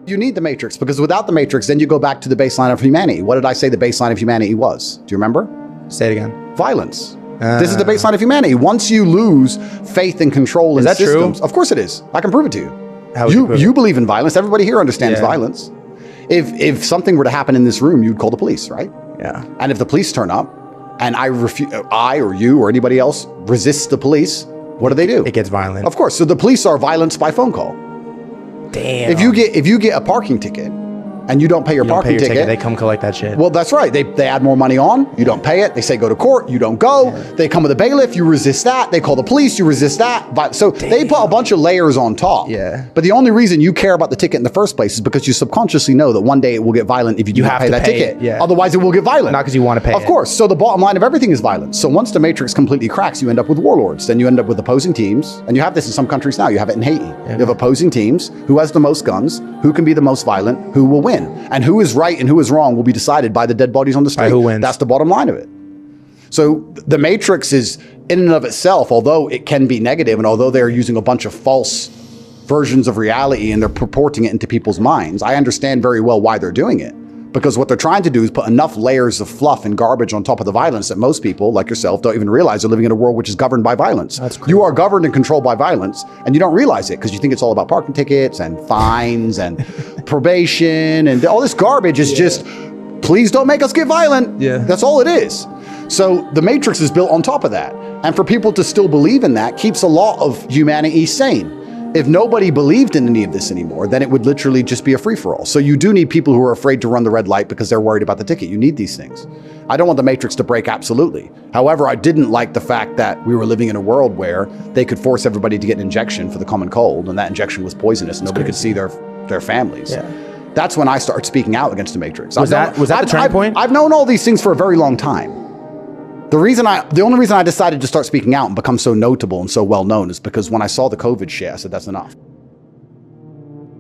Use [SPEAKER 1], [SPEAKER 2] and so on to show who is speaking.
[SPEAKER 1] You need the Matrix, because without the Matrix, then you go back to the baseline of humanity. What did I say the baseline of humanity was? Do you remember?
[SPEAKER 2] Say it again.
[SPEAKER 1] Violence. This is the baseline of humanity. Once you lose faith and control in systems,
[SPEAKER 2] true?
[SPEAKER 1] Of course it is. I can prove it to you.
[SPEAKER 2] How would you prove
[SPEAKER 1] You
[SPEAKER 2] it?
[SPEAKER 1] believe in violence. Everybody here understands violence. If something were to happen in this room, you'd call the police, right?
[SPEAKER 2] Yeah.
[SPEAKER 1] And if the police turn up, and I or you or anybody else resists the police, what do?
[SPEAKER 2] It gets violent.
[SPEAKER 1] Of course. So the police are violence by phone call.
[SPEAKER 2] Damn.
[SPEAKER 1] If you get a parking ticket and you don't pay your parking ticket,
[SPEAKER 2] they come collect that shit.
[SPEAKER 1] well, that's right. They add more money on. You don't pay it. They say go to court. You don't go. Yeah. They come with a bailiff. You resist that. They call the police. You resist that. So they put a bunch of layers on top.
[SPEAKER 2] Yeah.
[SPEAKER 1] But the only reason you care about the ticket in the first place is because you subconsciously know that one day it will get violent if you do not pay that ticket.
[SPEAKER 2] Yeah.
[SPEAKER 1] Otherwise, it will get violent.
[SPEAKER 2] Not because you want to pay
[SPEAKER 1] Of course. So the bottom line of everything is violence. So once the Matrix completely cracks, you end up with warlords. Then you end up with opposing teams. And you have this in some countries now. You have it in Haiti. Yeah. You have opposing teams. Who has the most guns? Who can be the most violent? Who will win? And who is right and who is wrong will be decided by the dead bodies on the street.
[SPEAKER 2] By who wins.
[SPEAKER 1] That's the bottom line of it. So the Matrix is, in and of itself, although it can be negative and although they're using a bunch of false versions of reality and they're purporting it into people's minds, I understand very well why they're doing it. Because what they're trying to do is put enough layers of fluff and garbage on top of the violence that most people, like yourself, don't even realize they're living in a world which is governed by violence.
[SPEAKER 2] That's crazy.
[SPEAKER 1] You are governed and controlled by violence, and you don't realize it because you think it's all about parking tickets and fines and probation and all this garbage is just, please don't make us get violent.
[SPEAKER 2] Yeah.
[SPEAKER 1] That's all it is. So the Matrix is built on top of that. And for people to still believe in that keeps a lot of humanity sane. If nobody believed in any of this anymore, then it would literally just be a free-for-all. So you do need people who are afraid to run the red light because they're worried about the ticket. You need these things. I don't want the Matrix to break, absolutely. However, I didn't like the fact that we were living in a world where they could force everybody to get an injection for the common cold, and that injection was poisonous. Nobody could see their families.
[SPEAKER 2] Yeah.
[SPEAKER 1] That's when I started speaking out against the Matrix.
[SPEAKER 2] Was that the turning point?
[SPEAKER 1] I've known all these things for a very long time. The only reason I decided to start speaking out and become so notable and so well known is because when I saw the COVID shit, I said, that's enough.